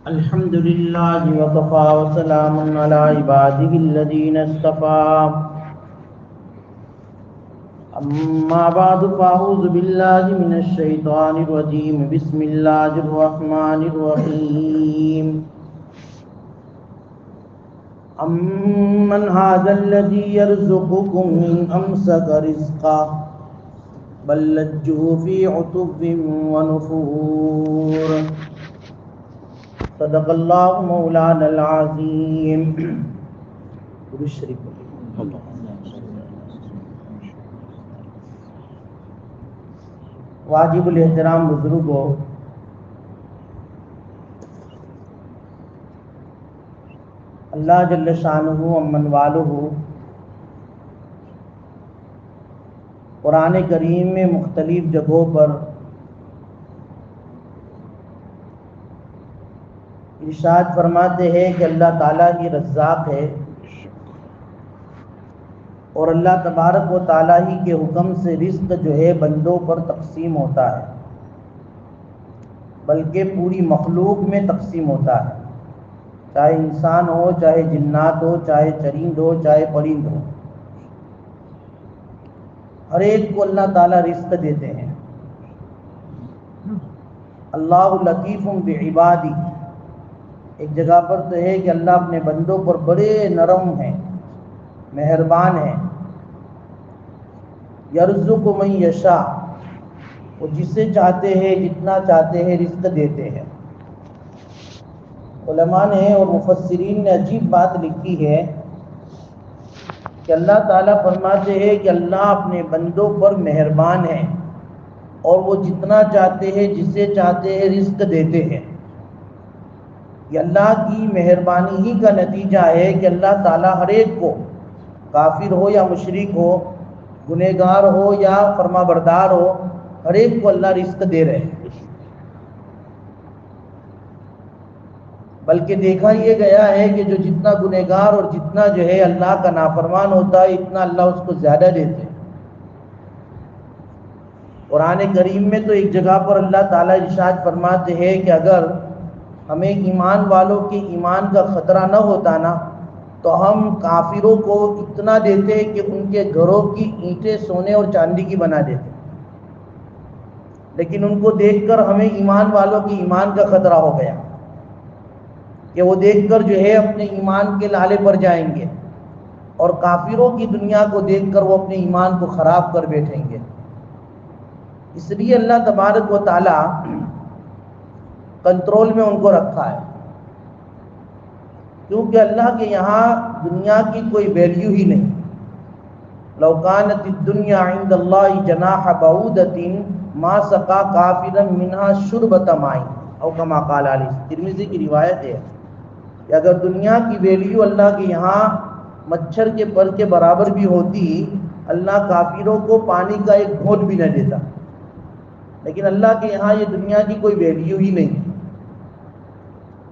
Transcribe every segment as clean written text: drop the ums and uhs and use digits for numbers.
الحمد لله وكفى وسلام على عباده الذين اصطفى أما بعد فأعوذ بالله من الشيطان الرجيم بسم الله الرحمن الرحيم أمن هذا الذي يرزقكم إن أمسك رزقه بل لجوا في عتو ونفور صدق اللہ مولانا العظیم. درود شریف واجب الاحترام بزرگوں، اللہ جل شانہ امن والہ قرآن کریم میں مختلف جگہوں پر ارشاد فرماتے ہیں کہ اللہ تعالیٰ ہی رزاق ہے اور اللہ تبارک و تعالیٰ ہی کے حکم سے رزق جو ہے بندوں پر تقسیم ہوتا ہے، بلکہ پوری مخلوق میں تقسیم ہوتا ہے، چاہے انسان ہو، چاہے جنات ہو، چاہے چرند ہو، چاہے پرند ہو، ہر ایک کو اللہ تعالیٰ رزق دیتے ہیں. اللہ لطیف بعبادہ، ایک جگہ پر تو ہے کہ اللہ اپنے بندوں پر بڑے نرم ہیں، مہربان ہیں. یرزق من یشاء، وہ جسے چاہتے ہیں جتنا چاہتے ہیں رزق دیتے ہیں. علماء نے اور مفسرین نے عجیب بات لکھی ہے کہ اللہ تعالیٰ فرماتے ہیں کہ اللہ اپنے بندوں پر مہربان ہیں اور وہ جتنا چاہتے ہیں جسے چاہتے ہیں رزق دیتے ہیں. یہ اللہ کی مہربانی ہی کا نتیجہ ہے کہ اللہ تعالیٰ ہر ایک کو، کافر ہو یا مشرک ہو، گنہگار ہو یا فرما بردار ہو، ہر ایک کو اللہ رزق دے رہے ہیں. بلکہ دیکھا یہ گیا ہے کہ جو جتنا گنہگار اور جتنا جو ہے اللہ کا نافرمان ہوتا ہے، اتنا اللہ اس کو زیادہ دیتے ہیں. قرآن کریم میں تو ایک جگہ پر اللہ تعالیٰ ارشاد فرماتے ہیں کہ اگر ہمیں ایمان والوں کے ایمان کا خطرہ نہ ہوتا نا تو ہم کافروں کو اتنا دیتے کہ ان کے گھروں کی اینٹیں سونے اور چاندی کی بنا دیتے. لیکن ان کو دیکھ کر ہمیں ایمان والوں کی ایمان کا خطرہ ہو گیا کہ وہ دیکھ کر جو ہے اپنے ایمان کے لالے پر جائیں گے، اور کافروں کی دنیا کو دیکھ کر وہ اپنے ایمان کو خراب کر بیٹھیں گے. اس لیے اللہ تبارک و تعالی کنٹرول میں ان کو رکھا ہے، کیونکہ اللہ کے یہاں دنیا کی کوئی ویلیو ہی نہیں. لو کانت الدنیا عند اللہ جناح بعوضۃ ما سقى کافرا منها شربۃ ماء او کما قال علی. ترمذی کی روایت ہے کہ اگر دنیا کی ویلیو اللہ کے یہاں مچھر کے پر کے برابر بھی ہوتی، اللہ کافروں کو پانی کا ایک گھونٹ بھی نہ دیتا. لیکن اللہ کے یہاں یہ دنیا کی کوئی ویلیو ہی نہیں.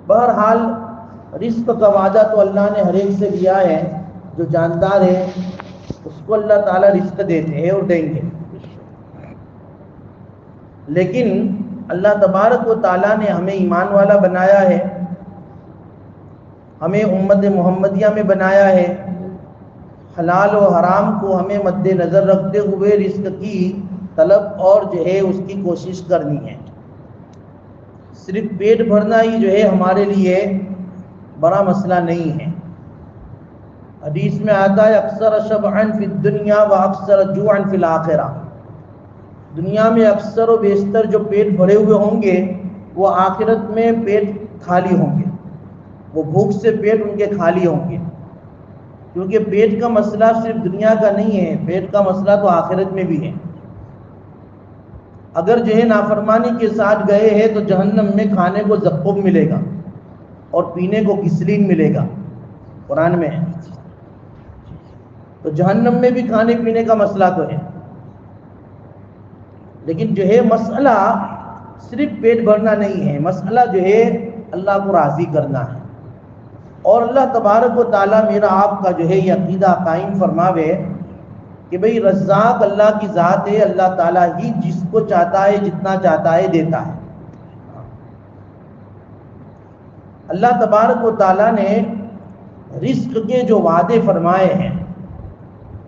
بہرحال رزق کا وعدہ تو اللہ نے ہر ایک سے لیا ہے. جو جاندار ہے اس کو اللہ تعالیٰ رزق دیتے ہیں اور دیں گے. لیکن اللہ تبارک و تعالیٰ نے ہمیں ایمان والا بنایا ہے، ہمیں امت محمدیہ میں بنایا ہے. حلال و حرام کو ہمیں مد نظر رکھتے ہوئے رزق کی طلب اور جو ہے اس کی کوشش کرنی ہے. صرف پیٹ بھرنا ہی جو ہے ہمارے لیے بڑا مسئلہ نہیں ہے. حدیث میں آتا ہے اکثر شبعا فی الدنیا و اکثر جوعا فی الآخرہ. دنیا میں اکثر و بیشتر جو پیٹ بھرے ہوئے ہوں گے وہ آخرت میں پیٹ خالی ہوں گے، وہ بھوک سے پیٹ ان کے خالی ہوں گے. کیونکہ پیٹ کا مسئلہ صرف دنیا کا نہیں ہے، پیٹ کا مسئلہ تو آخرت میں بھی ہے. اگر جو ہے نافرمانی کے ساتھ گئے ہیں تو جہنم میں کھانے کو زقوم ملے گا اور پینے کو گسلین ملے گا، قرآن میں ہے. تو جہنم میں بھی کھانے پینے کا مسئلہ تو ہے، لیکن جو ہے مسئلہ صرف پیٹ بھرنا نہیں ہے، مسئلہ جو ہے اللہ کو راضی کرنا ہے. اور اللہ تبارک و تعالیٰ میرا آپ کا جو ہے یہ عقیدہ قائم فرماوے کہ بھئی رزاق اللہ کی ذات ہے. اللہ تعالیٰ ہی جس کو چاہتا ہے جتنا چاہتا ہے دیتا ہے. اللہ تبارک و تعالیٰ نے رزق کے جو وعدے فرمائے ہیں،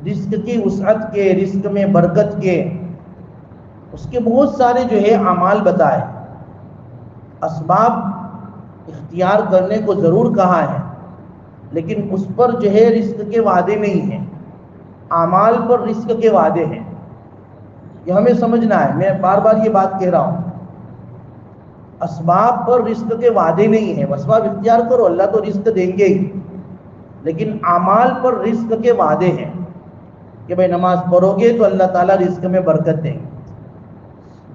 رزق کی وسعت کے، رزق میں برکت کے، اس کے بہت سارے جو ہے اعمال بتائے، اسباب اختیار کرنے کو ضرور کہا ہے، لیکن اس پر جو ہے رزق کے وعدے نہیں ہیں، اعمال پر رزق کے وعدے ہیں۔ یہ ہمیں سمجھنا ہے، میں بار بار یہ بات کہہ رہا ہوں، اسباب پر رزق کے وعدے نہیں ہیں، اسباب اختیار کرو اللہ تو رزق دیں گے ہی، لیکن اعمال پر رزق کے وعدے ہیں کہ بھائی نماز پڑھو گے تو اللہ تعالیٰ رزق میں برکت دیں گے۔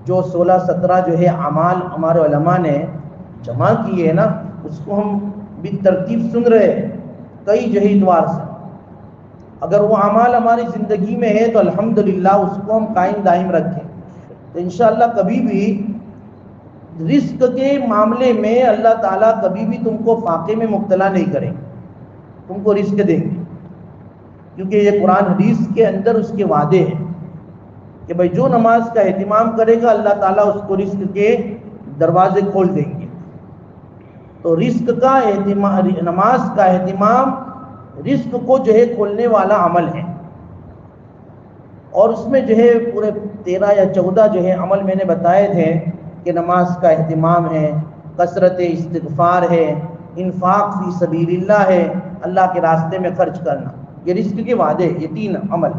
جو 16-17 جو ہے اعمال ہمارے علماء نے جمع کیے ہیں نا، اس کو ہم بھی ترتیب سن رہے ہیں کئی جو ہے اتوار سے۔ اگر وہ اعمال ہماری زندگی میں ہے تو الحمدللہ اس کو ہم قائم دائم رکھیں تو انشاءاللہ کبھی بھی رزق کے معاملے میں اللہ تعالیٰ کبھی بھی تم کو فاقے میں مبتلا نہیں کریں گے، تم کو رزق دیں گے، کیونکہ یہ قرآن حدیث کے اندر اس کے وعدے ہیں کہ بھائی جو نماز کا اہتمام کرے گا اللہ تعالیٰ اس کو رزق کے دروازے کھول دیں گے۔ تو رزق کا اہتمام، نماز کا اہتمام رزق کو جو ہے کھولنے والا عمل ہے، اور اس میں جو ہے پورے 13 یا 14 جو ہے عمل میں نے بتائے تھے کہ نماز کا اہتمام ہے، کثرت استغفار ہے، انفاق فی سبیل اللہ ہے، اللہ کے راستے میں خرچ کرنا، یہ رزق کے وعدے، یہ 3 عمل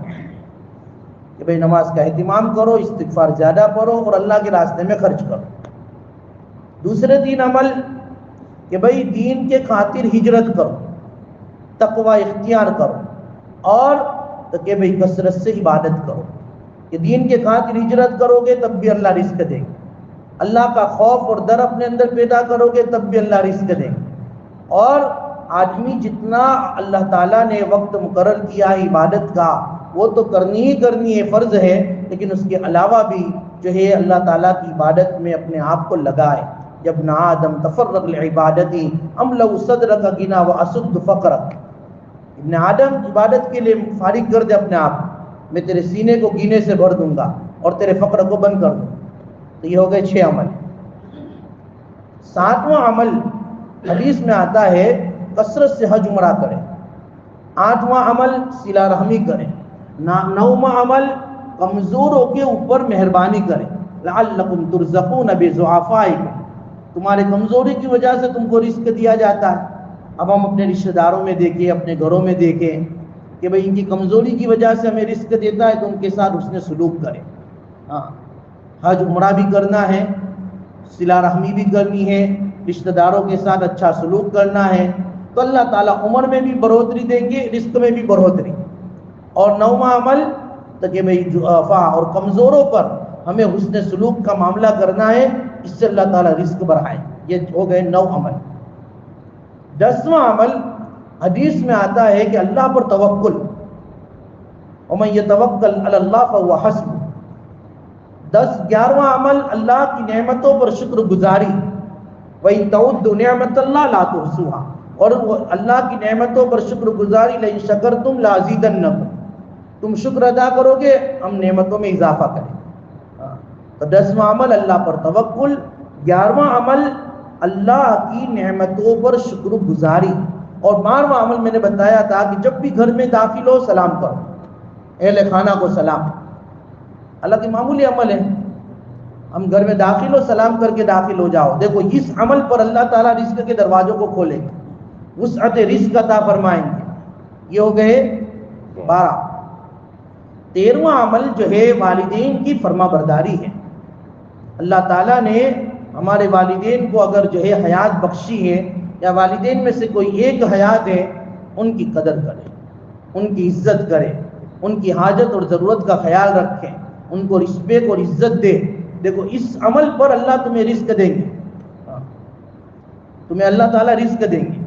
کہ بھئی نماز کا اہتمام کرو، استغفار زیادہ پڑھو اور اللہ کے راستے میں خرچ کرو۔ دوسرے 3 عمل کہ بھئی دین کے خاطر ہجرت کرو، تقوی اختیار کرو، اور کہ بھئی کثرت سے عبادت کرو، کہ دین کے خاطر ہجرت کرو گے تب بھی اللہ رزق دے گا، اللہ کا خوف اور ڈر اپنے اندر پیدا کرو گے تب بھی اللہ رزق دے گا۔ اور آدمی جتنا اللہ تعالیٰ نے وقت مقرر کیا ہے عبادت کا وہ تو کرنی ہی کرنی ہے، فرض ہے، لیکن اس کے علاوہ بھی جو ہے اللہ تعالیٰ کی عبادت میں اپنے آپ کو لگائے۔ جب نہ آدم تفرغ لعبادتی ام لو صدرک غنا واسد فقرک، ابن آدم عبادت کے لیے فارغ کر دے اپنے آپ، میں تیرے سینے کو گینے سے بھر دوں گا اور تیرے فقر کو بند کر دوں۔ تو یہ ہو گئے 6 عمل۔ 7واں عمل حدیث میں آتا ہے کثرت سے حج عمرہ کرے۔ 8واں عمل صلہ رحمی کرے۔ 9واں عمل کمزوروں کے اوپر مہربانی کرے، لعلکم ترزقون بضعفائکم، تمہارے کمزوری کی وجہ سے تم کو رزق دیا جاتا ہے۔ اب ہم اپنے رشتہ داروں میں دیکھیں، اپنے گھروں میں دیکھیں کہ بھئی ان کی کمزوری کی وجہ سے ہمیں رزق دیتا ہے تو ان کے ساتھ حسن سلوک کریں۔ حج عمرہ بھی کرنا ہے، صلہ رحمی بھی کرنی ہے، رشتہ داروں کے ساتھ اچھا سلوک کرنا ہے، تو اللہ تعالیٰ عمر میں بھی بڑھوتری دیں گے، رزق میں بھی بڑھوتری۔ اور 9واں عمل کہ بھئی ضعفاء اور کمزوروں پر ہمیں حسن سلوک کا معاملہ کرنا ہے، اس سے اللہ تعالیٰ رزق بڑھائے۔ یہ ہو گئے 9 عمل۔ 10واں عمل حدیث میں آتا ہے کہ اللہ پر توکل، ومن یتوکل علی اللہ فہو حسبہ۔ 11واں عمل اللہ کی نعمتوں پر شکر گزاری، وَإِن تَعُدُّوا نِعْمَتَ اللَّهِ لَا تُحْصُوهَا، اور اللہ کی نعمتوں پر شکر گزاری، لَإِن شَكَرْتُمْ لَأَزِيدَنَّكُمْ، تم شکر ادا کرو گے ہم نعمتوں میں اضافہ کریں۔ تو 10واں عمل اللہ پر توکل، 11واں عمل اللہ کی نعمتوں پر شکر گزاری، اور 12واں عمل میں نے بتایا تھا کہ جب بھی گھر میں داخل ہو سلام کرو، اہل خانہ کو سلام۔ حالانکہ معمولی عمل ہے، ہم گھر میں داخل ہو سلام کر کے داخل ہو جاؤ، دیکھو اس عمل پر اللہ تعالیٰ رزق کے دروازوں کو کھولیں گے، وسعت رزق عطا فرمائیں گے۔ یہ ہو گئے 12۔ 13واں عمل جو ہے والدین کی فرما برداری ہے۔ اللہ تعالیٰ نے ہمارے والدین کو اگر جو ہے حیات بخشی ہے، یا والدین میں سے کوئی ایک حیات ہے، ان کی قدر کرے، ان کی عزت کرے، ان کی حاجت اور ضرورت کا خیال رکھیں، ان کو رسپیکٹ اور عزت دے۔ دیکھو اس عمل پر اللہ تمہیں رزق دیں گے، تمہیں اللہ تعالیٰ رزق دیں گے،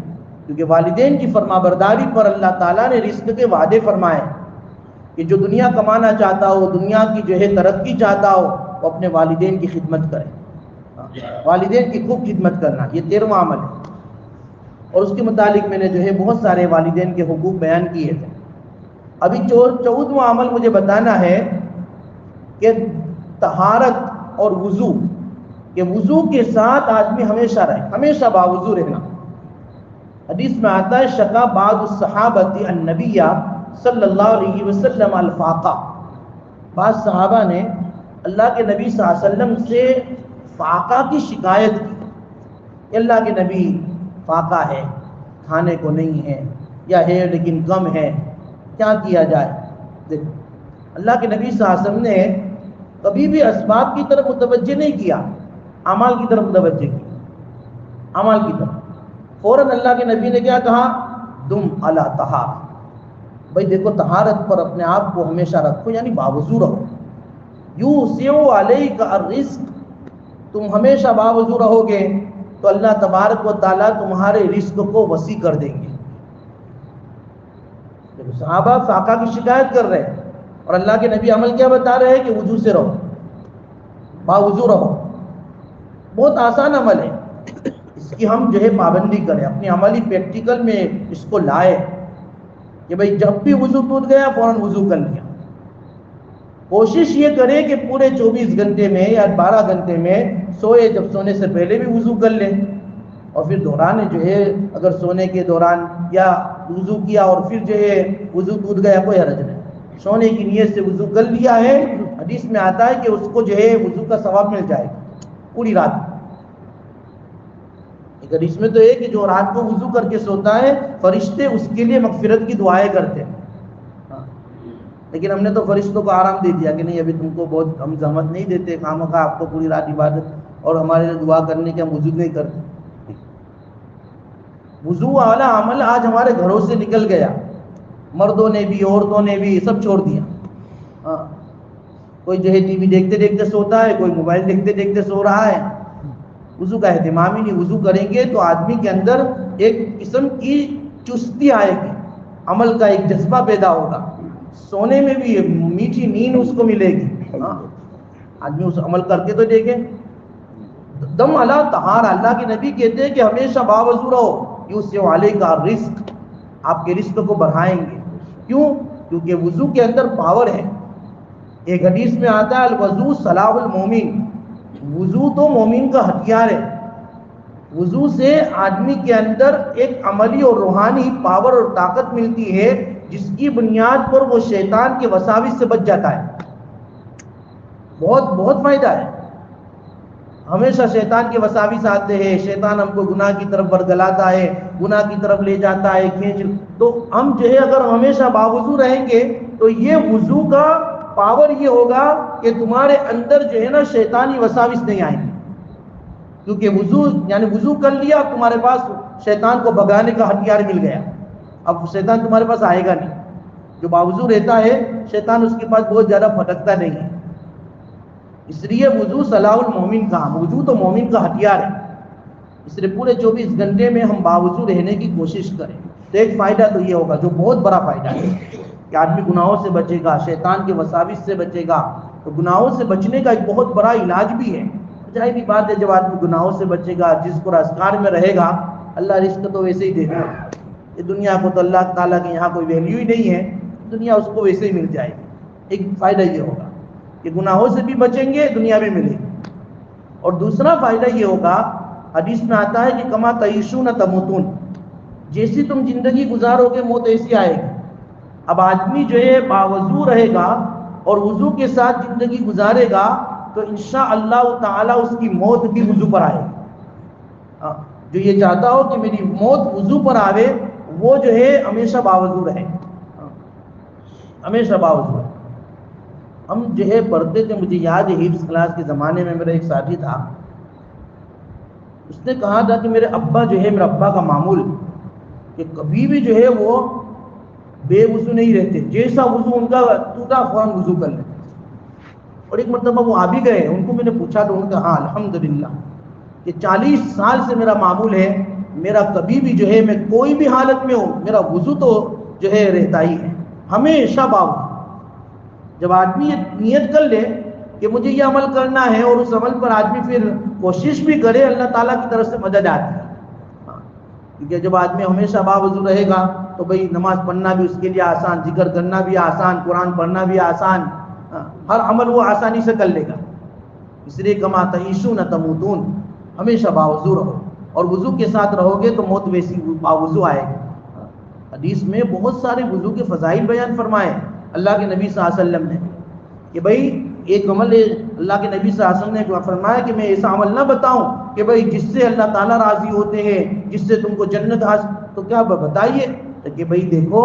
کیونکہ والدین کی فرما برداری پر اللہ تعالیٰ نے رزق کے وعدے فرمائے کہ جو دنیا کمانا چاہتا ہو، دنیا کی جو ہے ترقی چاہتا ہو، وہ اپنے والدین کی خدمت کرے، والدین کی خوب خدمت کرنا، یہ 13واں عمل ہے۔ اور اس کے متعلق میں نے جو ہے بہت سارے والدین کے حقوق بیان کیے تھے۔ ابھی 14واں عمل مجھے بتانا ہے کہ طہارت اور وضو، کہ وضو کے ساتھ آدمی ہمیشہ رہے، ہمیشہ باوضو رہنا، حدیث میں آتا ہے شکا بعض الصحابۃ النبی صلی اللہ علیہ وسلم الفاقہ، بعض صحابہ نے اللہ کے نبی صلی اللہ علیہ وسلم سے فاقہ کی شکایت کی کہ اللہ کے نبی فاقہ ہے، کھانے کو نہیں ہے، یا ہے لیکن کم ہے، کیا کیا جائے؟ دیکھو اللہ کے نبی صلی اللہ علیہ وسلم نے کبھی بھی اسباب کی طرف متوجہ نہیں کیا، اعمال کی طرف متوجہ کیا، اعمال کی طرف۔ فوراً اللہ کے نبی نے کیا کہا؟ دم علی طہار، بھائی دیکھو طہارت پر اپنے آپ کو ہمیشہ رکھو، یعنی باوضو رہو۔ یوسع علیک الرزق، تم ہمیشہ باوضو رہو گے تو اللہ تبارک و تعالیٰ تمہارے رزق کو وسیع کر دیں گے۔ صحابہ فاقہ کی شکایت کر رہے ہیں اور اللہ کے نبی عمل کیا بتا رہے ہیں کہ وضو سے رہو، باوضو رہو۔ بہت آسان عمل ہے، اس کی ہم جو ہے پابندی کریں، اپنی عملی پریکٹیکل میں اس کو لائے کہ بھئی جب بھی وضو ٹوٹ گیا فوراً وضو کر لیا۔ کوشش یہ کریں کہ پورے 24 گھنٹے میں یا 12 گھنٹے میں سوئے جب سونے سے پہلے بھی وضو کر لیں، اور پھر دوران جو ہے اگر سونے کے دوران یا وضو کیا اور پھر جو ہے وضو ٹوٹ گیا کوئی حرج نہیں، سونے کی نیت سے وضو کر لیا ہے، حدیث میں آتا ہے کہ اس کو جو ہے وضو کا ثواب مل جائے گا پوری رات۔ ایک حدیث میں تو ہے کہ جو رات کو وضو کر کے سوتا ہے فرشتے اس کے لیے مغفرت کی دعائیں کرتے ہیں، لیکن ہم نے تو فرشتوں کو آرام دے دیا کہ نہیں ابھی تم کو بہت ہم زحمت نہیں دیتے، خامخواہ آپ کو پوری رات عبادت اور ہمارے لیے دعا کرنے کے ہم وضو نہیں کرتے۔ وضو والا عمل آج ہمارے گھروں سے نکل گیا، مردوں نے بھی عورتوں نے بھی سب چھوڑ دیا۔ کوئی جو ہے ٹی وی دیکھتے دیکھتے سوتا ہے، کوئی موبائل دیکھتے دیکھتے سو رہا ہے، وضو کا اہتمام ہی نہیں۔ وضو کریں گے تو آدمی کے اندر ایک قسم کی چستی آئے گی، عمل کا ایک جذبہ پیدا ہوگا، سونے میں بھی میٹھی نیند اس کو ملے گی۔ آدمی اس عمل کر کے تو دیکھیں۔ دم علی طہار، اللہ کے نبی کہتے ہیں کہ ہمیشہ باوضو رہو، یوسع علیک الرزق، آپ کے رزق کو بڑھائیں گے۔ کیوں؟ کیونکہ وضو کے اندر پاور ہے۔ ایک حدیث میں آتا ہے الوضو سلاح المومن، وضو تو مومن کا ہتھیار ہے۔ وضو سے آدمی کے اندر ایک عملی اور روحانی پاور اور طاقت ملتی ہے جس کی بنیاد پر وہ شیطان کے وساوس سے بچ جاتا ہے۔ بہت بہت فائدہ ہے۔ ہمیشہ شیطان کے وساوس آتے ہیں، شیطان ہم کو گناہ کی طرف برگلاتا ہے، گناہ کی طرف لے جاتا ہے کھینچ، تو ہم جو ہے اگر ہمیشہ باوضو رہیں گے تو یہ وضو کا پاور یہ ہوگا کہ تمہارے اندر جو ہے نا شیطانی وساوس نہیں آئیں گے، کیونکہ وضو یعنی وضو کر لیا تمہارے پاس شیطان کو بھگانے کا ہتھیار مل گیا، اب شیطان تمہارے پاس آئے گا نہیں۔ جو باوضو رہتا ہے شیطان اس کے پاس بہت زیادہ پھٹکتا نہیں ہے، اس لیے وضو صلاح المومن کا، وضو تو مومن کا ہتھیار ہے، اس لیے پورے 24 گھنٹے میں ہم باوضو رہنے کی کوشش کریں۔ تو ایک فائدہ تو یہ ہوگا جو بہت بڑا فائدہ ہے کہ آدمی گناہوں سے بچے گا، شیطان کے وساوس سے بچے گا۔ تو گناہوں سے بچنے کا ایک بہت بڑا علاج بھی ہے۔ ظاہر بھی بات ہے جب آدمی گناہوں سے بچے گا، جس کو اذکار میں رہے گا، اللہ رزق تو ویسے ہی دیتا ہے۔ یہ دنیا کو تو اللہ تعالیٰ کے یہاں کوئی ویلیو ہی نہیں ہے، دنیا اس کو ویسے ہی مل جائے گی۔ ایک فائدہ یہ ہوگا کہ گناہوں سے بھی بچیں گے، دنیا بھی ملے گی۔ اور دوسرا فائدہ یہ ہوگا، حدیث میں آتا ہے کہ کما تعیشون تموتون، جیسی تم زندگی گزارو گے موت ایسی آئے گی۔ اب آدمی جو ہے باوضو رہے گا اور وضو کے ساتھ زندگی گزارے گا تو انشاءاللہ تعالی اس کی موت بھی وضو پر آئے گی۔ جو یہ چاہتا ہو کہ میری موت وضو پر آوے، وہ جو ہے ہمیشہ باوضو رہے، ہمیشہ باوضو رہے۔ ہم جو ہے پڑھتے تھے، مجھے یاد ہے حفظ کلاس کے زمانے میں میرا ایک ساتھی تھا، اس نے کہا تھا کہ میرے ابا جو ہے، میرا ابا کا معمول کہ کبھی بھی جو ہے وہ بے وضو نہیں رہتے، جیسا وضو ان کا ٹوٹا فوراً وضو کر لیتے۔ اور ایک مرتبہ وہ آ بھی گئے، ان کو میں نے پوچھا تو ان کا ہاں الحمدللہ کہ 40 سال سے میرا معمول ہے، میرا کبھی بھی جو ہے میں کوئی بھی حالت میں ہوں، میرا وضو تو جو ہے رہتا ہی ہے، ہمیشہ باوضو۔ جب آدمی یہ نیت کر لے کہ مجھے یہ عمل کرنا ہے اور اس عمل پر آدمی پھر کوشش بھی کرے، اللہ تعالیٰ کی طرف سے مدد آتی ہے۔ کیونکہ جب آدمی ہمیشہ باوضو رہے گا تو بھئی نماز پڑھنا بھی اس کے لیے آسان، ذکر کرنا بھی آسان، قرآن پڑھنا بھی آسان، ہر عمل وہ آسانی سے کر لے گا۔ اس لیے کما تعیشون تموتون، ہمیشہ باوضو رہو۔ اور وضو کے ساتھ رہو گے تو موت ویسی باوضو آئے گی. حدیث میں بہت سارے وضو کے فضائل بیان فرمائے اللہ کے نبی صلی اللہ علیہ وسلم نے کہ بھائی ایک عمل اللہ کے نبی صلی اللہ علیہ وسلم نے فرمایا کہ میں ایسا عمل نہ بتاؤں کہ بھائی جس سے اللہ تعالیٰ راضی ہوتے ہیں، جس سے تم کو جنت حاصل. تو کیا بتائیے کہ بھائی دیکھو،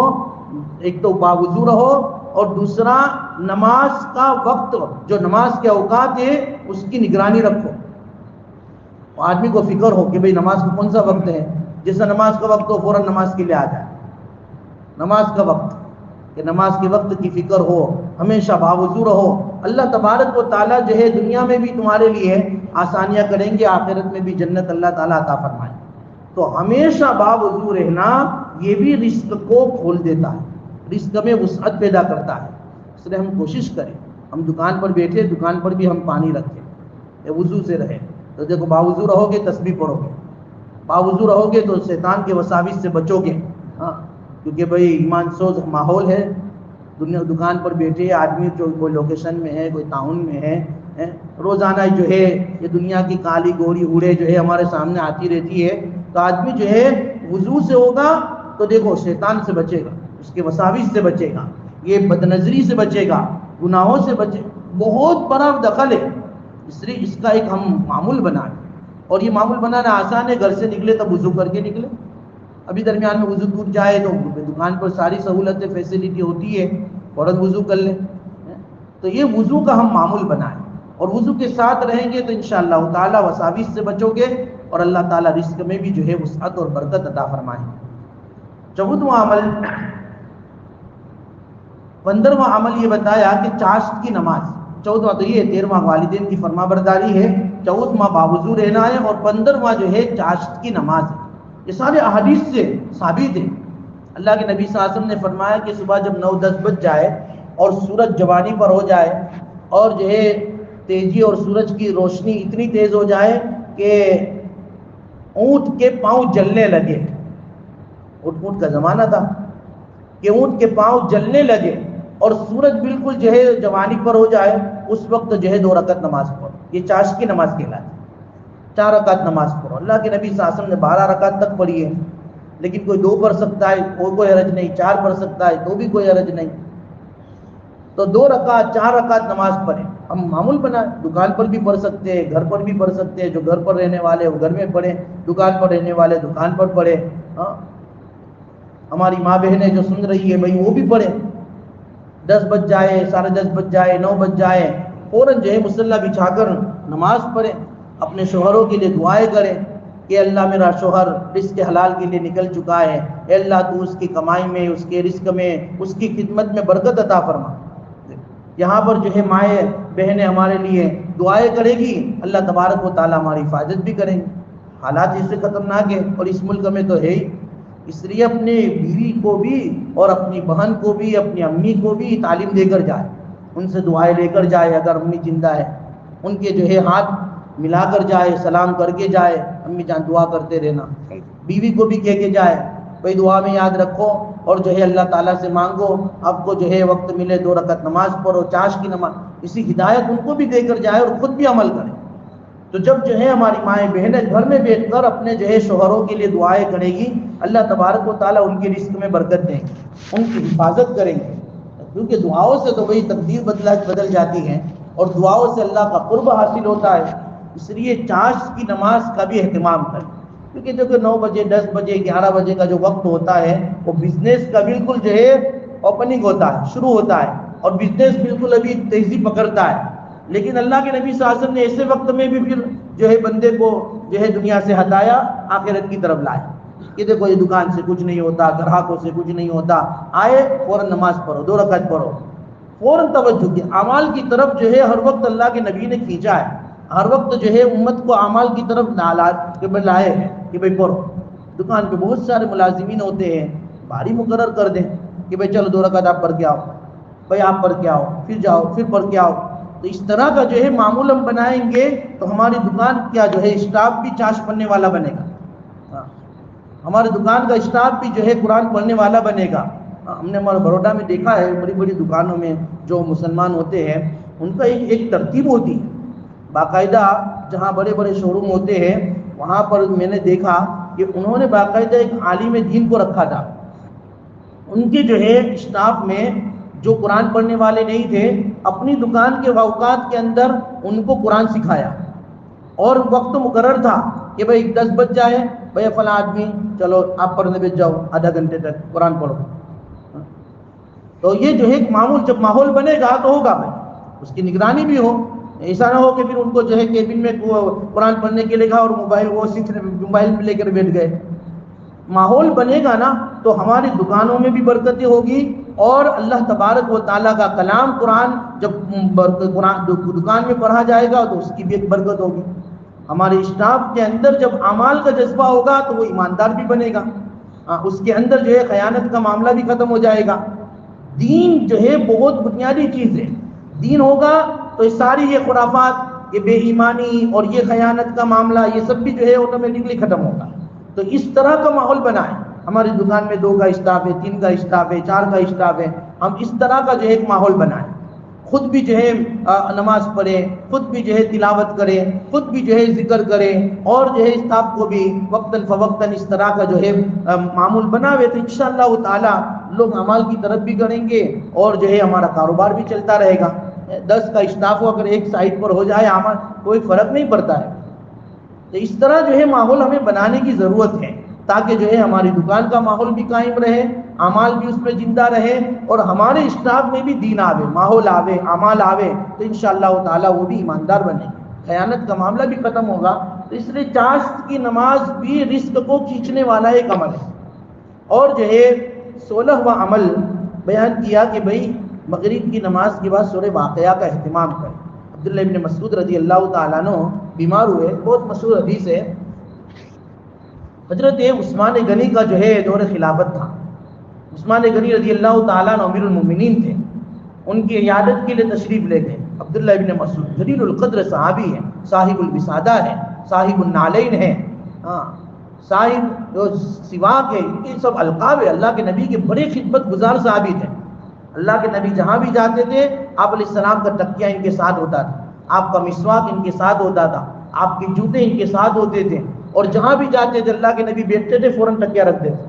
ایک تو باوضو رہو اور دوسرا نماز کا وقت، جو نماز کے اوقات ہے اس کی نگرانی رکھو. آدمی کو فکر ہو کہ بھئی نماز کا کون سا وقت ہے، جیسا نماز کا وقت ہو فوراً نماز کے لیے آ جائے. نماز کا وقت، کہ نماز کے وقت کی فکر ہو، ہمیشہ باوضو رہو. اللہ تبارک و تعالیٰ جو ہے دنیا میں بھی تمہارے لیے آسانیاں کریں گے، آخرت میں بھی جنت اللہ تعالیٰ عطا فرمائے. تو ہمیشہ باوضو رہنا یہ بھی رزق کو کھول دیتا ہے، رزق میں وسعت پیدا کرتا ہے. اس لیے ہم کوشش کریں، ہم دکان پر بیٹھے، دکان پر بھی ہم پانی رکھیں، وضو سے رہے. تو دیکھو باوضو رہو گے تسبیح پڑھو گے، باوضو رہو گے تو شیطان کے وساوس سے بچو گے. کیونکہ بھئی ایمان سوز ماحول ہے، دنیا دکان پر بیٹھے آدمی جو کوئی لوکیشن میں ہے، کوئی ٹاؤن میں ہے، روزانہ جو ہے یہ دنیا کی کالی گوری ہوڑے جو ہے ہمارے سامنے آتی رہتی ہے. تو آدمی جو ہے وضو سے ہوگا تو دیکھو شیطان سے بچے گا، اس کے وساوس سے بچے گا، یہ بدنظری سے بچے گا، گناہوں سے بچے. بہت بڑا دخل ہے. اس لیے اس کا ایک ہم معمول بنائیں، اور یہ معمول بنانا آسان ہے. گھر سے نکلے تب وضو کر کے نکلے. ابھی درمیان میں وضو ٹوٹ جائے تو دکان پر ساری سہولتیں فیسلٹی ہوتی ہے، فوراً وضو کر لیں. تو یہ وضو کا ہم معمول بنائیں، اور وضو کے ساتھ رہیں گے تو انشاءاللہ تعالی وساوس سے بچو گے، اور اللہ تعالیٰ رزق میں بھی جو ہے وسعت اور برکت عطا فرمائیں. 14واں عمل، 15واں عمل یہ بتایا کہ چاشت کی نماز. 14واں تو یہ 13واں والدین کی فرما برداری ہے، 14واں باوضو رہنا ہے، اور 15واں جو ہے چاشت کی نماز ہے. یہ سارے احادیث سے ثابت ہے. اللہ کے نبی صلی اللہ علیہ وسلم نے فرمایا کہ صبح جب 9-10 بج جائے اور سورج جوانی پر ہو جائے، اور جو ہے تیزی اور سورج کی روشنی اتنی تیز ہو جائے کہ اونٹ کے پاؤں جلنے لگے. اونٹ کا زمانہ تھا کہ اونٹ کے پاؤں جلنے لگے اور سورج بالکل جو ہے جوانی پر ہو جائے، اس وقت جو ہے 2 رکعت نماز پڑھو. یہ چاشت کی نماز کہلاتی ہے. 4 رکعت نماز پڑھو. اللہ کے نبی صلی اللہ علیہ وسلم نے 12 رکعت تک پڑھی ہے، لیکن کوئی 2 پڑھ سکتا ہے کوئی حرج نہیں، 4 پڑھ سکتا ہے تو بھی کوئی حرج نہیں. تو 2 رکعت 4 رکعت نماز پڑھیں. ہم معمول بنائیں، دکان پر بھی پڑھ سکتے ہیں، گھر پر بھی پڑھ سکتے ہیں. جو گھر پر رہنے والے وہ گھر میں پڑھیں، دکان پر رہنے والے دکان پر پڑھیں. ہماری ماں بہنیں جو سن رہی ہے بھائی وہ بھی پڑھیں. 10 بج جائے، 10:30 بج جائے، 9 بج جائے، فوراً جو ہے مصلی بچھا کر نماز پڑھیں. اپنے شوہروں کے لیے دعائیں کریں کہ اللہ میرا شوہر رزق حلال کے لیے نکل چکا ہے، اے اللہ تو اس کی کمائی میں، اس کے رزق میں، اس کی خدمت میں برکت عطا فرما. یہاں پر جو ہے مائیں بہنیں ہمارے لیے دعائیں کرے گی، اللہ تبارک و تعالیٰ ہماری حفاظت بھی کریں گے. حالات اس سے خطرناک ہے اور اس ملک میں تو ہے ہی. اس لیے اپنے بیوی کو بھی اور اپنی بہن کو بھی، اپنی امی کو بھی تعلیم دے کر جائے، ان سے دعائیں لے کر جائے. اگر امی زندہ ہے ان کے جو ہے ہاتھ ملا کر جائے، سلام کر کے جائے، امی جان دعا کرتے رہنا. بیوی کو بھی کہہ کے جائے بھائی دعا میں یاد رکھو، اور جو ہے اللہ تعالیٰ سے مانگو آپ کو جو ہے وقت ملے 2 رکعت نماز پڑھو، چاشت کی نماز. اسی ہدایت ان کو بھی دے کر جائے اور خود بھی عمل کرے. تو جب جو ہے ہماری مائیں بہنیں گھر میں بیٹھ کر اپنے جو ہے شوہروں کے لیے دعائیں کرے گی، اللہ تبارک و تعالیٰ ان کے رزق میں برکت دیں گے، ان کی حفاظت کریں گے. کیونکہ دعاؤں سے تو وہی تقدیر بدل جاتی ہے، اور دعاؤں سے اللہ کا قرب حاصل ہوتا ہے. اس لیے چاشت کی نماز کا بھی اہتمام کریں. کیونکہ دیکھو 9 بجے، 10 بجے، 11 بجے کا جو وقت ہوتا ہے وہ بزنس کا بالکل جو ہے اوپننگ ہوتا ہے، شروع ہوتا ہے، اور بزنس بالکل ابھی تیزی پکڑتا ہے. لیکن اللہ کے نبی صلی اللہ علیہ وسلم نے ایسے وقت میں بھی پھر جو ہے بندے کو جو ہے دنیا سے ہٹایا، آخرت کی طرف لائے. کہ دیکھو یہ دکان سے کچھ نہیں ہوتا، گراہکوں سے کچھ نہیں ہوتا، آئے فوراً نماز پڑھو، 2 رکعت پڑھو. فوراً توجہ کی اعمال کی طرف جو ہے ہر وقت اللہ کے نبی نے کھینچا ہے. ہر وقت جو ہے امت کو اعمال کی طرف لائے ہیں کہ بھائی پڑھو. دکان پہ بہت سارے ملازمین ہوتے ہیں، باری مقرر کر دیں کہ بھائی چلو 2 رکعت آپ پڑھ کے آؤ، بھائی آپ پڑھ کے آؤ، پھر جاؤ، پھر پڑھ کے آؤ. تو اس طرح کا جو ہے معمول ہم بنائیں گے تو ہماری دکان کیا جو ہے اسٹاف بھی چاشت پڑھنے والا بنے گا. ہمارے دکان کا اسٹاف بھی جو ہے قرآن پڑھنے والا بنے گا. ہم نے ہمارے بروڈا میں دیکھا ہے، بڑی بڑی دکانوں میں جو مسلمان ہوتے ہیں ان کا ایک ترتیب ہوتی ہے باقاعدہ. جہاں بڑے بڑے شو روم ہوتے ہیں وہاں پر میں نے دیکھا کہ انہوں نے باقاعدہ ایک عالم دین کو رکھا تھا. ان کے جو ہے اسٹاف میں جو قرآن پڑھنے والے نہیں تھے، اپنی دکان کے اوقات کے اندر ان کو قرآن سکھایا، اور وقت مقرر تھا کہ بھائی 10 بج جائے، بھائی فلاں آدمی چلو آپ پڑھنے بیٹھ جاؤ، آدھا گھنٹے تک قرآن پڑھو. تو یہ جو ہے ایک معمول، جب ماحول بنے گا تو ہوگا بھائی، اس کی نگرانی بھی ہو. ایسا نہ ہو کہ پھر ان کو جو ہے کیبن میں قرآن پڑھنے کے لیے کہا اور موبائل لے کر بیٹھ گئے. ماحول بنے گا نا تو ہماری دکانوں میں بھی برکتیں ہوگی، اور اللہ تبارک و تعالیٰ کا کلام قرآن جب دکان میں پڑھا جائے گا تو اس کی بھی ایک برکت ہوگی. ہمارے اسٹاف کے اندر جب اعمال کا جذبہ ہوگا تو وہ ایماندار بھی بنے گا، اس کے اندر جو ہے خیانت کا معاملہ بھی ختم ہو جائے گا. دین جو ہے بہت بنیادی چیز ہے. دین ہوگا تو یہ ساری یہ خرافات، یہ بے ایمانی اور یہ خیانت کا معاملہ، یہ سب بھی جو ہے آٹومیٹکلی ختم ہوگا. تو اس طرح کا ماحول بنائیں. ہماری دکان میں 2 کا اسٹاف ہے، 3 کا اسٹاف ہے، 4 کا اسٹاف ہے، ہم اس طرح کا جو ہے ایک ماحول بنائیں. خود بھی جو ہے نماز پڑھیں، خود بھی جو ہے تلاوت کریں، خود بھی جو ہے ذکر کریں، اور جو ہے اسٹاف کو بھی وقتاً فوقتاً اس طرح کا جو ہے معمول بناوے، تو انشاءاللہ تعالی لوگ اعمال کی طرف بھی کریں گے، اور جو ہے ہمارا کاروبار بھی چلتا رہے گا. 10 کا اسٹاف ہو، اگر ایک سائٹ پر ہو جائے عمل، کوئی فرق نہیں پڑتا ہے. تو اس طرح جو ہے ماحول ہمیں بنانے کی ضرورت ہے، تاکہ جو ہے ہماری دکان کا ماحول بھی قائم رہے، اعمال بھی اس میں زندہ رہے، اور ہمارے اسٹاف میں بھی دین آوے، ماحول آوے، اعمال آوے، تو انشاءاللہ تعالی وہ بھی ایماندار بنے. خیانت کا معاملہ بھی ختم ہوگا. تو اس لیے چاشت کی نماز بھی رزق کو کھینچنے والا ایک عمل ہے. اور جو ہے 16واں عمل بیان کیا کہ بھئی مغرب کی نماز کے بعد سورہ واقعہ کا اہتمام کریں. عبداللہ ابن مسعود رضی اللہ تعالیٰ عنہ بیمار ہوئے، بہت مشہور حدیث ہے. حضرت عثمان غنی کا جو ہے دور خلافت تھا. عثمان غنی رضی اللہ تعالیٰ عنہ امیر المومنین تھے. ان کی عیادت کے لیے تشریف لے گئے. عبداللہ ابن مسعود جلیل القدر صحابی ہیں، صاحب الوسادہ ہیں، صاحب النالین ہیں، صاحب جو سواک ہے، یہ سب القاب ہے. اللہ کے نبی کے بڑے خدمت گزار صحابی تھے. اللہ کے نبی جہاں بھی جاتے تھے، آپ علیہ السلام کا تکیہ ان کے ساتھ ہوتا تھا، آپ کا مسواک ان کے ساتھ ہوتا تھا، آپ کے جوتے ان کے ساتھ ہوتے تھے. اور جہاں بھی جاتے تھے اللہ کے نبی بیٹھتے تھے فوراً تکیہ رکھ دیتے،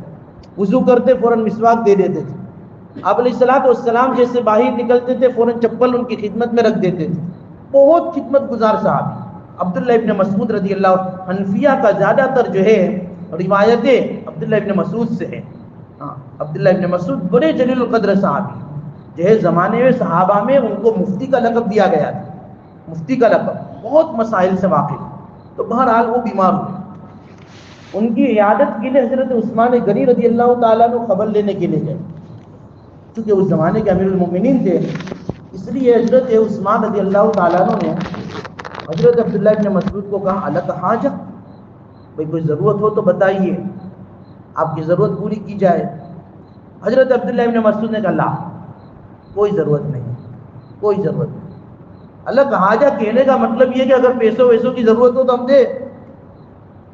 وضو کرتے فوراً مسواک دے دیتے تھے. آپ علیہ السلام جیسے باہر نکلتے تھے فوراً چپل ان کی خدمت میں رکھ دیتے تھے. بہت خدمت گزار صحابی عبداللہ ابن مسعود رضی اللہ. حنفیہ کا زیادہ تر جو ہے روایتیں عبداللہ ابن مسعود سے ہیں. عبداللہ ابن مسعود بڑے جلیل القدر صحابی، جو ہے زمانے میں صحابہ میں ان کو مفتی کا لقب دیا گیا تھا. مفتی کا لقب، بہت مسائل سے واقف. تو بہرحال وہ بیمار ہوئے. ان کی عیادت کے لیے حضرت عثمان غنی رضی اللہ تعالیٰ نے خبر لینے کے لیے گئے. چونکہ اس زمانے کے امیر المومنین تھے، اس لیے حضرت عثمان رضی اللہ تعالیٰ نے حضرت عبداللہ ابن مسعود کو کہا الک حاجہ، بھائی کوئی ضرورت ہو تو بتائیے، آپ کی ضرورت پوری کی جائے. حضرت عبداللہ ابن مسعود نے کہا لا، کوئی ضرورت نہیں، کوئی ضرورت نہیں. الک حاجہ کہنے کا مطلب یہ کہ اگر پیسوں ویسوں کی ضرورت ہو تو ہم دے.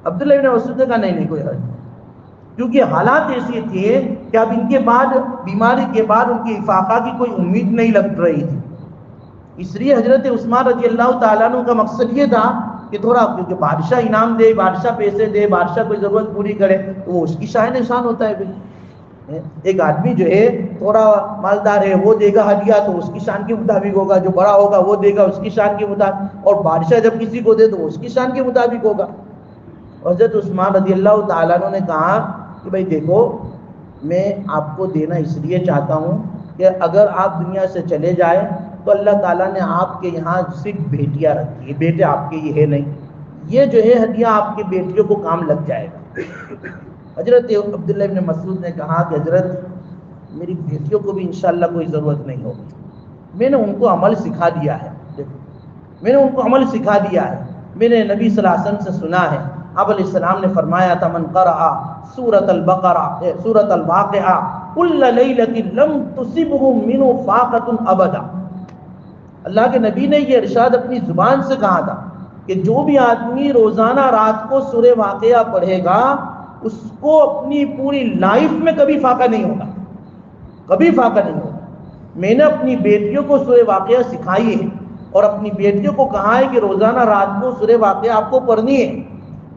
عبداللہ ابن مسعود نے کہا نہیں کوئی حرج نہیں، کیونکہ حالات ایسی تھے کہ اب ان کے بعد بیماری کے بعد ان کی افاقہ کی کوئی امید نہیں لگ رہی تھی. اس لیے حضرت عثمان رضی اللہ تعالیٰ عنہ کا مقصد یہ تھا کہ تھوڑا، کیونکہ بادشاہ انعام دے، بادشاہ پیسے دے، بادشاہ کوئی ضرورت پوری کرے تو وہ اس کی شان نشان ہوتا ہے. ایک آدمی جو ہے تھوڑا مالدار ہے، وہ دے گا ہدیہ تو اس کی شان کے مطابق ہوگا، جو بڑا ہوگا وہ دے گا اس کی شان کے مطابق، اور بادشاہ جب کسی کو دے تو وہ اس کی شان کے مطابق ہوگا. حضرت عثمان رضی اللہ تعالیٰ عنہ نے کہا کہ بھائی دیکھو، میں آپ کو دینا اس لیے چاہتا ہوں کہ اگر آپ دنیا سے چلے جائیں تو اللہ تعالیٰ نے آپ کے یہاں صرف بیٹیاں رکھی ہے، بیٹے آپ کے یہ ہے نہیں، یہ جو ہے ہدیہ آپ کی بیٹیوں کو کام لگ جائے گا. حضرت عبداللہ ابن مسعود نے کہا کہ حضرت میری بیٹیوں کو بھی انشاءاللہ کوئی ضرورت نہیں ہوگی، میں نے ان کو عمل سکھا دیا ہے. میں نے ان کو عمل سکھا دیا ہے. میں نے نبی صلی اللہ علیہ وسلم سے سنا ہے، آپ علیہ السلام نے فرمایا تھا من قرأ سورۃ البقرہ سورۃ الواقعہ کل لیلۃ لم تصبہ منہ فاقۃ ابدا. اللہ کے نبی نے یہ ارشاد اپنی زبان سے کہا تھا کہ جو بھی آدمی روزانہ رات کو سورہ واقعہ پڑھے گا اس کو اپنی پوری لائف میں کبھی فاقہ نہیں ہوگا، کبھی فاقہ نہیں ہوگا. میں نے اپنی بیٹیوں کو سورہ واقعہ سکھائی ہے، اور اپنی بیٹیوں کو کہا ہے کہ روزانہ رات کو سورہ واقعہ آپ کو پڑھنی ہے.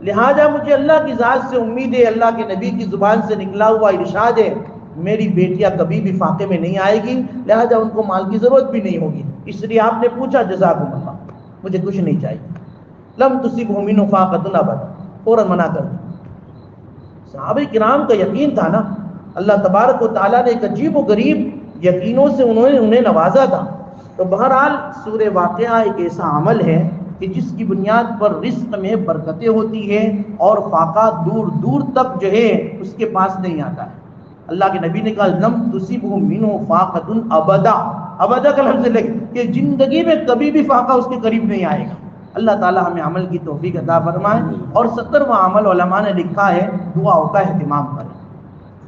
لہٰذا مجھے اللہ کی ذات سے امید ہے، اللہ کے نبی کی زبان سے نکلا ہوا ارشاد ہے، میری بیٹیاں کبھی بھی فاقے میں نہیں آئے گی، لہٰذا ان کو مال کی ضرورت بھی نہیں ہوگی۔ اس لیے آپ نے پوچھا جزاکم اللہ، مجھے کچھ نہیں چاہیے۔ لم تصبہ منہ فاقۃ ابدا، فوراً منع کر دیا۔ صحابہ کرام کا یقین تھا نا، اللہ تبارک و تعالیٰ نے ایک عجیب و غریب یقینوں سے انہیں نوازا تھا۔ تو بہرحال سورہ واقعہ ایک ایسا عمل ہے کہ جس کی بنیاد پر رزق میں برکتیں ہوتی ہیں اور فاقہ دور دور تک جو ہے اس کے پاس نہیں آتا ہے۔ اللہ کے نبی نے کہا لم تصبہ منہ فاقۃ ابدا، ابدا کا لفظ لے کہ زندگی میں کبھی بھی فاقہ اس کے قریب نہیں آئے گا۔ اللہ تعالی ہمیں عمل کی توفیق عطا فرمائے۔ اور 70واں عمل علماء نے لکھا ہے دعاؤں کا اہتمام کریں،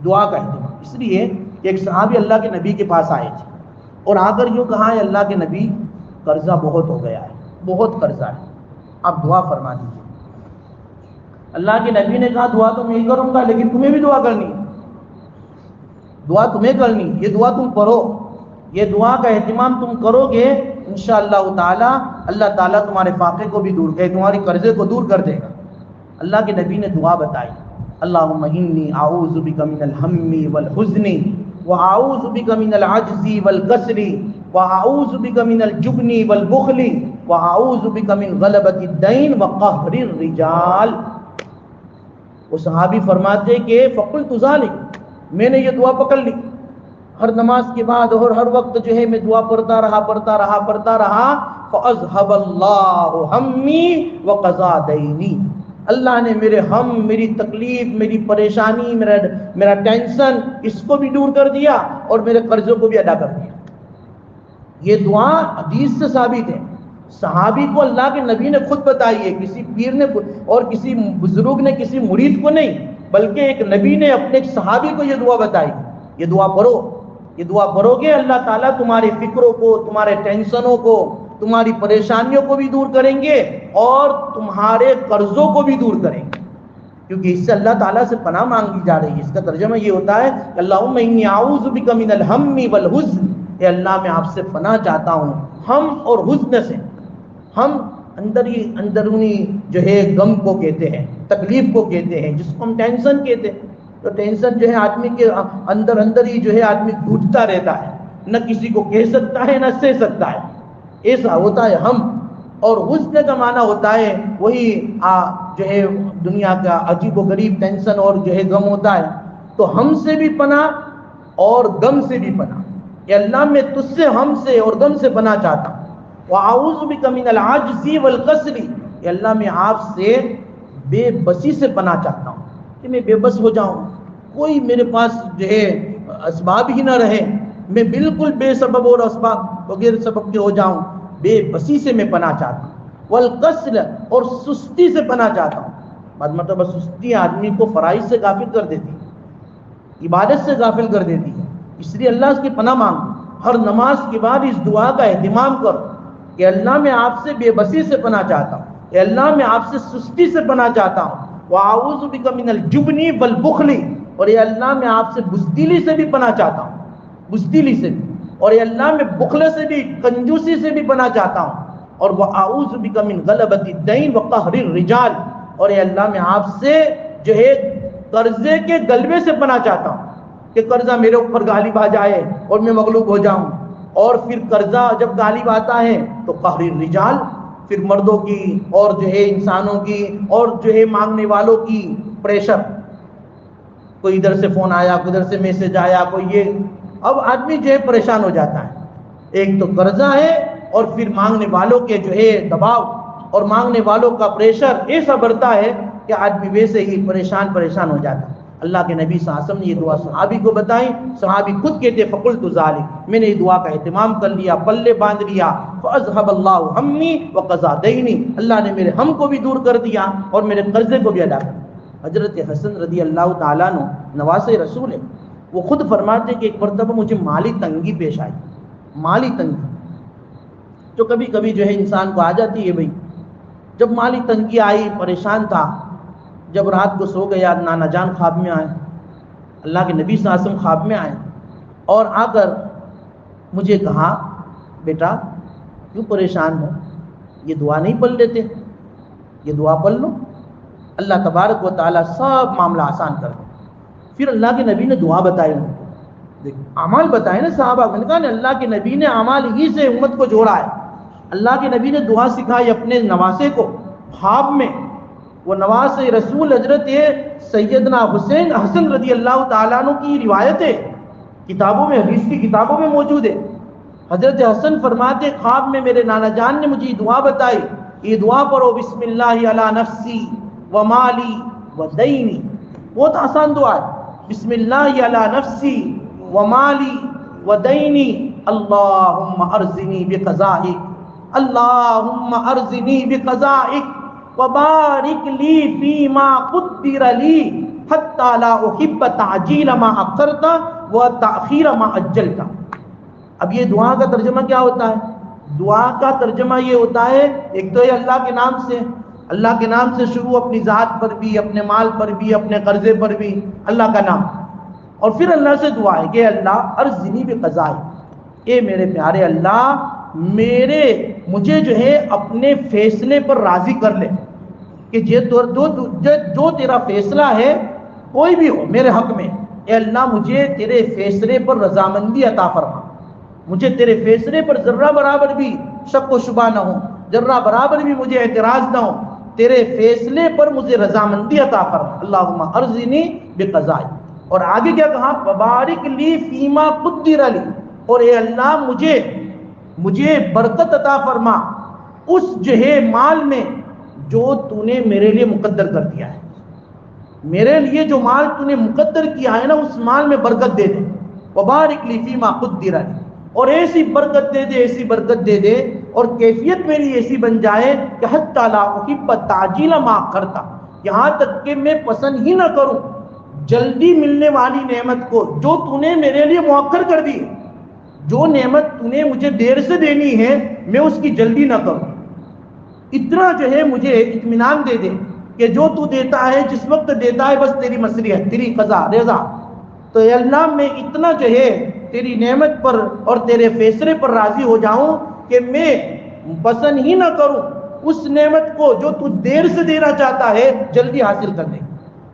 دعا کا اہتمام۔ اس لیے ایک صحابی اللہ کے نبی کے پاس آئے تھے اور آ کر یوں کہا ہے اللہ کے نبی قرضہ بہت ہو گیا ہے، بہت قرضہ ہے، آپ دعا فرما دیجیے۔ اللہ کے نبی نے کہا دعا تو میں ہی کروں گا لیکن تمہیں بھی دعا کرنی، دعا تمہیں کرنی، یہ دعا تم پڑھو، یہ دعا کا اہتمام تم کرو گے انشاءاللہ تعالی اللہ تعالیٰ تمہارے فاقے کو بھی دور کرے، تمہاری قرضے کو دور کر دے گا۔ اللہ کے نبی نے دعا بتائی، اللہم انی اعوذ بک من الہم والحزن واعوذ بک من العجز والکسل واعوذ بک من الجبن والبخل واعوذ بک من غلبۃ الدین وقہر الرجال۔ وہ صحابی فرماتے کہ فقلت ذلک، میں نے یہ دعا پکڑ لی، ہر نماز کے بعد اور ہر وقت جو ہے میں دعا پڑھتا رہا فَأَذْهَبَ اللَّهُ هَمِّي وَقَضَى دَيْنِي، اللہ نے میرے ہم، میری تکلیف، میری پریشانی، میرا ٹینشن اس کو بھی دور کر دیا اور میرے قرضوں کو بھی ادا کر دیا۔ یہ دعا حدیث سے ثابت ہے، صحابی کو اللہ کے نبی نے خود بتائی ہے، کسی پیر نے اور کسی بزرگ نے کسی مرید کو نہیں، بلکہ ایک نبی نے اپنے ایک صحابی کو یہ دعا بتائی۔ یہ دعا پڑھو، یہ دعا پڑھو گے اللہ تعالیٰ تمہاری فکروں کو، تمہارے ٹینشنوں کو، تمہاری پریشانیوں کو بھی دور کریں گے اور تمہارے قرضوں کو بھی دور کریں گے، کیونکہ اس سے اللہ تعالیٰ سے پناہ مانگی جا رہی ہے۔ اس کا ترجمہ یہ ہوتا ہے کہ اللہم انی اعوذ بک من الہم والحزن، اے اللہ میں آپ سے پناہ چاہتا ہوں ہم اور حزن سے۔ ہم اندرونی جو ہے غم کو کہتے ہیں، تکلیف کو کہتے ہیں، جس کو ہم ٹینشن کہتے ہیں۔ تو ٹینشن جو ہے آدمی کے اندر ہی جو ہے آدمی گھٹتا رہتا ہے، نہ کسی کو کہہ سکتا ہے نہ سہ سکتا ہے، ایسا ہوتا ہے ہم۔ اور حزن کا معنی ہوتا ہے وہی جو ہے دنیا کا عجیب و غریب ٹینشن اور جو ہے غم ہوتا ہے۔ تو ہم سے بھی پناہ اور غم سے بھی پناہ، اے اللہ میں تجھ سے، ہم سے اور غم سے پناہ چاہتا ہوں۔ وَأَعُوذُ بِكَ مِنَ الْعَجْزِ وَالْكَسْلِ، اے اللہ میں آپ سے بے بسی سے پناہ چاہتا ہوں کہ میں بے بس ہو جاؤں، کوئی میرے پاس جو ہے اسباب ہی نہ رہے، میں بالکل بے سبب اور اسباب بغیر سبب کے ہو جاؤں، بے بسی سے میں پناہ چاہتا ہوں۔ والکسل، اور سستی سے پناہ چاہتا ہوں۔ بعض مرتبہ سستی آدمی کو فرائض سے غافل کر دیتی ہے، عبادت سے غافل کر دیتی ہے، اس لیے اللہ اس کی پناہ مانگو۔ ہر نماز کے بعد اس دعا کا اہتمام کرو کہ اللہ میں آپ سے بے بسی سے پناہ چاہتا ہوں، اے اللہ میں آپ سے سستی سے پناہ چاہتا ہوں۔ وَأَعُوذُ بِكَ مِنَ الْجُبْنِ وَالْبُخْلِ، اور اے اللہ میں آپ سے بزدلی سے بھی پناہ چاہتا ہوں، بزدلی سے بھی، اور اے اللہ میں بخل سے بھی، کنجوسی سے بھی پناہ چاہتا ہوں۔ اور وَأَعُوذُ بِكَ مِنْ غَلَبَةِ الدَّيْنِ وَقَهْرِ الرِّجَالِ، اور اے اللہ میں آپ سے جو ہے قرضے کے غلبے سے پناہ چاہتا ہوں کہ قرضہ میرے اوپر غالب آ جائے اور میں مغلوب ہو جاؤں۔ اور پھر قرضہ جب غالب آتا ہے تو قہر الرجال، پھر مردوں کی اور جو ہے انسانوں کی اور جو ہے مانگنے والوں کی پریشر، کوئی ادھر سے فون آیا، کوئی ادھر سے میسج آیا، کوئی یہ، اب آدمی جو ہے پریشان ہو جاتا ہے۔ ایک تو قرضہ ہے اور پھر مانگنے والوں کے جو ہے دباؤ اور مانگنے والوں کا پریشر ایسا بڑھتا ہے کہ آدمی ویسے ہی پریشان ہو جاتا ہے۔ اللہ کے نبی صلی اللہ علیہ وسلم نے یہ دعا صحابی کو بتائی، صحابی خود کہتے فقلت ذلک، میں نے یہ دعا کا اہتمام کر لیا، پلے باندھ لیا۔ فاذهب الله همي وقضى ديني، اللہ نے میرے ہم کو بھی دور کر دیا اور میرے قرضے کو بھی ادا کر دیا۔ حضرت حسن رضی اللہ تعالیٰ عنہ نواسے رسول ہے، وہ خود فرماتے کہ ایک مرتبہ مجھے مالی تنگی پیش آئی، مالی تنگی جو کبھی کبھی جو ہے انسان کو آ جاتی ہے بھائی۔ جب مالی تنگی آئی، پریشان تھا، جب رات کو سو گیا، نانا جان خواب میں آئے، اللہ کے نبی صلی اللہ علیہ وسلم خواب میں آئے اور آ کر مجھے کہا بیٹا کیوں پریشان ہو، یہ دعا نہیں پڑھ لیتے، یہ دعا پڑھ لو۔ اللہ تبارک و تعالیٰ سب معاملہ آسان کر دے۔ پھر اللہ کے نبی نے دعا بتائی، اعمال بتائے نا صحابہ کو، کہا نا اللہ کے نبی نے اعمال ہی سے امت کو جوڑا ہے۔ اللہ کے نبی نے دعا سکھائی اپنے نواسے کو خواب میں، وہ نواز رسول حضرت سیدنا حسن رضی اللہ تعالیٰ عنہ کی روایت ہے، کتابوں میں، حدیث کی کتابوں میں موجود ہے۔ حضرت حسن فرماتے خواب میں میرے نانا جان نے مجھے دعا بتائی، یہ دعا پڑھو، بسم اللہ علی نفسی و مالی و دینی۔ بہت آسان دعا ہے، بسم اللہ علی نفسی و مالی و دینی، اللہم ارزنی بقضائک، اللہم ارزنی بقضائک وبارک لی فیما قدر لی حتی لا احب تعجیل ما اخرت و تاخیر ما اجلت۔ اب یہ دعا کا ترجمہ کیا ہوتا ہے؟ دعا کا ترجمہ یہ ہوتا ہے، ایک تو یہ اللہ کے نام سے، اللہ کے نام سے شروع، اپنی ذات پر بھی، اپنے مال پر بھی، اپنے قرضے پر بھی اللہ کا نام، اور پھر اللہ سے دعا ہے کہ اللہ ارزنی بقضائک، اے میرے پیارے اللہ مجھے جو ہے اپنے فیصلے پر راضی کر لے، کہ جو تیرا فیصلہ ہے کوئی بھی ہو میرے حق میں، اے اللہ مجھے تیرے فیصلے پر رضامندی عطا فرما، مجھے تیرے فیصلے پر ذرہ برابر بھی شک و شبہ نہ ہو، ذرہ برابر بھی مجھے اعتراض نہ ہو، تیرے فیصلے پر مجھے رضامندی عطا فرما، اللہم ارزنی بقضائک۔ اور آگے کیا کہا؟ وبارک لی فیما قدر لی، اور اے اللہ مجھے برکت عطا فرما اس جو ہے مال میں جو تو نے میرے لیے مقدر کر دیا ہے، میرے لیے جو مال تو نے مقدر کیا ہے نا اس مال میں برکت دے دے، وبارک لی فیما قدر لی، اور ایسی برکت دے دے، ایسی برکت دے دے، اور کیفیت میری ایسی بن جائے کہ حتی لا احب تعجیل ما اخرت، یہاں تک کہ میں پسند ہی نہ کروں جلدی ملنے والی نعمت کو جو تو نے میرے لیے مؤخر کر دی، جو نعمت تو نے مجھے دیر سے دینی ہے میں اس کی جلدی نہ کروں، اتنا جو ہے مجھے اطمینان دے دے کہ جو تو دیتا ہے جس وقت دیتا ہے بس تیری مصلحت، تیری قضا رضا، تو اے اللہ میں اتنا جو ہے تیری نعمت پر اور تیرے فیصلے پر راضی ہو جاؤں کہ میں پسند ہی نہ کروں اس نعمت کو جو تو دیر سے دینا چاہتا ہے جلدی حاصل کر لے،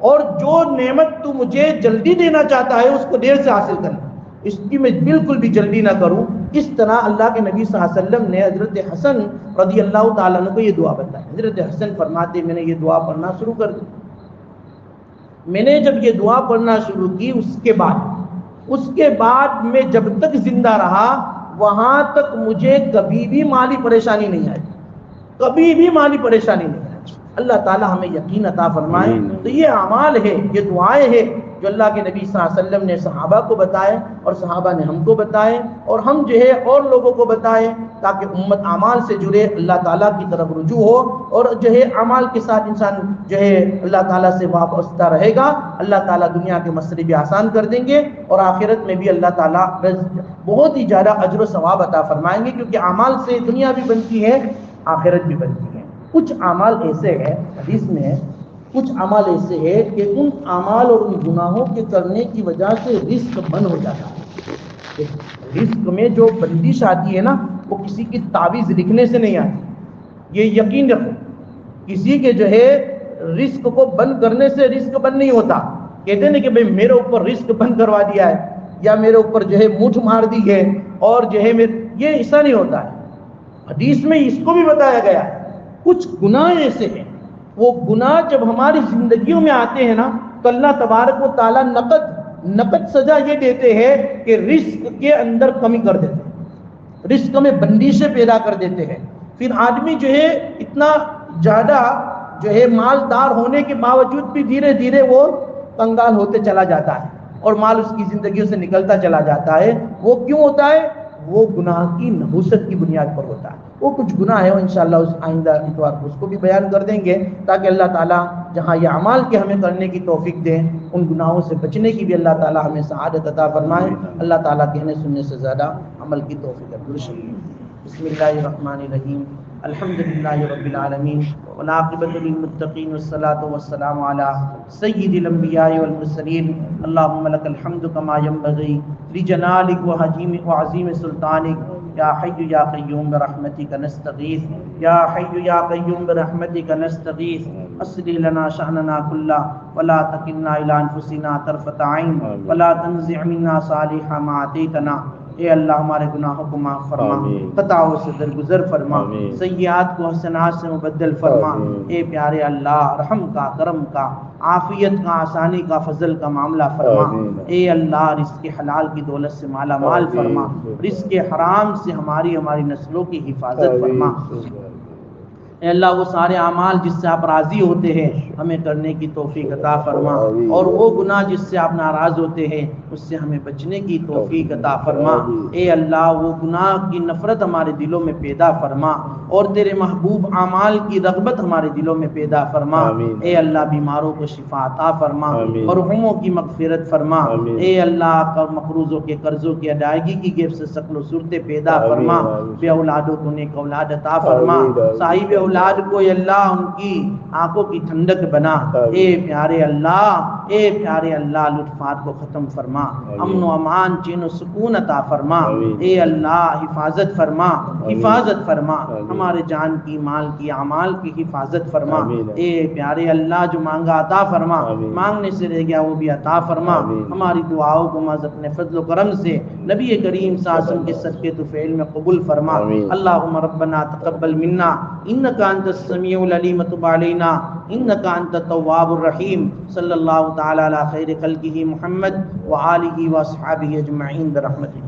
اور جو نعمت تو مجھے جلدی دینا چاہتا ہے اس کو دیر سے حاصل کر لے، اس کی میں بالکل بھی جلدی نہ کروں۔ اس طرح اللہ کے نبی صلی اللہ علیہ وسلم نے حضرت حسن رضی اللہ تعالیٰ عنہ کو یہ دعا بتائی۔ حضرت حسن فرماتے میں نے یہ دعا پڑھنا شروع کر دی، میں نے جب یہ دعا پڑھنا شروع کی اس کے بعد میں جب تک زندہ رہا وہاں تک مجھے کبھی بھی مالی پریشانی نہیں آئی، کبھی بھی مالی پریشانی نہیں آئی۔ اللہ تعالیٰ ہمیں یقین عطا فرمائے۔ تو یہ اعمال ہے، یہ دعائیں ہیں جو اللہ کے نبی صلی اللہ علیہ وسلم نے صحابہ کو بتائے اور صحابہ نے ہم کو بتائے، اور ہم جو ہے اور لوگوں کو بتائے تاکہ امت اعمال سے جڑے، اللہ تعالیٰ کی طرف رجوع ہو، اور جو ہے اعمال کے ساتھ انسان جو ہے اللہ تعالیٰ سے وابستہ رہے گا، اللہ تعالیٰ دنیا کے مسئلے بھی آسان کر دیں گے، اور آخرت میں بھی اللہ تعالیٰ بہت ہی زیادہ اجر و ثواب عطا فرمائیں گے، کیونکہ اعمال سے دنیا بھی بنتی ہے، آخرت بھی بنتی ہے۔ کچھ اعمال ایسے ہیں، حدیث میں ہے، کچھ اعمال ایسے ہیں کہ ان اعمال اور ان گناہوں کے کرنے کی وجہ سے رزق بند ہو جاتا ہے۔ رزق میں جو بندش آتی ہے نا وہ کسی کی تعویذ لکھنے سے نہیں آتی، یہ یقین رکھو، کسی کے جو ہے رزق کو بند کرنے سے رزق بند نہیں ہوتا۔ کہتے ہیں کہ بھئی میرے اوپر رزق بند کروا دیا ہے، یا میرے اوپر جو ہے مٹھ مار دی ہے، اور جو ہے یہ ایسا نہیں ہوتا ہے۔ حدیث میں اس کو بھی بتایا گیا ہے، کچھ گناہ ایسے ہیں، وہ گناہ جب ہماری زندگیوں میں آتے ہیں نا تو اللہ تبارک و تعالیٰ نقد سزا یہ دیتے ہیں کہ رزق کے اندر کمی کر دیتے ہیں، رزق میں بندشیں پیدا کر دیتے ہیں، پھر آدمی جو ہے اتنا زیادہ جو ہے مالدار ہونے کے باوجود بھی دھیرے دھیرے وہ کنگال ہوتے چلا جاتا ہے، اور مال اس کی زندگیوں سے نکلتا چلا جاتا ہے۔ وہ کیوں ہوتا ہے؟ وہ گناہ کی نحوست کی بنیاد پر ہوتا ہے۔ وہ کچھ گناہ ہے، انشاءاللہ اس آئندہ اتوار کو اس کو بھی بیان کر دیں گے، تاکہ اللہ تعالیٰ جہاں یہ اعمال کے ہمیں کرنے کی توفیق دیں، ان گناہوں سے بچنے کی بھی اللہ تعالیٰ ہمیں سعادت عطا فرمائے۔ اللہ تعالیٰ کہنے سننے سے زیادہ عمل کی توفیق عطا۔ بسم اللہ الرحمن الرحیم، الحمدللہ رب العالمین، والعاقبۃ للمتقین، والصلاۃ والسلام علی سید الانبیاء والمرسلین۔ اللہم لک الحمد کما ینبغی لجلالک وعظیم سلطانک، یا حی یا قیوم برحمتک نستغیث یا حی یا قیوم برحمتک نستغیث اصلح لنا شأننا کلہ ولا تکلنا الی انفسنا طرفۃ عین ولا تنزع منا صالح ما عطیتنا۔ اے اللہ ہمارے گناہوں کو معاف فرما، خطاؤں سے درگزر فرما، سیئات کو حسنات سے مبدل فرما۔ اے پیارے اللہ رحم کا، کرم کا، عافیت کا، آسانی کا، فضل کا معاملہ فرما۔ اے اللہ رزق حلال کی دولت سے مالا مال فرما، رزق حرام سے ہماری نسلوں کی حفاظت فرما۔ اے اللہ وہ سارے اعمال جس سے آپ راضی ہوتے ہیں ہمیں کرنے کی توفیق عطا فرما، اور وہ گناہ جس سے آپ ناراض ہوتے ہیں اس سے ہمیں بچنے کی توفیق عطا فرما۔ اے اللہ وہ گناہ کی نفرت ہمارے دلوں میں پیدا فرما، اور تیرے محبوب اعمال کی رغبت ہمارے دلوں میں پیدا فرما۔ اے اللہ بیماروں کو شفا عطا فرما، مرحوموں کی مغفرت فرما۔ اے اللہ مقروضوں کے قرضوں کی ادائیگی کی غیب سے شکل و صورتیں پیدا فرما، بے اولادوں کو نیک اولاد عطا فرما، صاحب اولاد کو اے اللہ ان کی آنکھوں کی ٹھنڈک بنا۔ اے پیارے اللہ لطفات کو ختم فرما، امن و امان چین و سکون عطا فرما۔ اے اللہ حفاظت فرما، ہمارے جان کی، مال کی، اعمال کی حفاظت فرما۔ اے پیارے اللہ جو مانگا عطا فرما، مانگنے سے رہ گیا وہ بھی عطا فرما۔ ہماری دعاؤں کو محض اپنے فضل و کرم سے نبی کریم صلی اللہ علیہ وسلم کے صدقے تو فعل میں قبول فرما۔ اللہم ربنا تقبل منا انک انت السمیع العلیم وتب علینا انک انت التواب الرحیم۔ صلی اللہ تعالی علی خیر خلقہ محمد وآلہ واصحابہ اجمعین برحمتک۔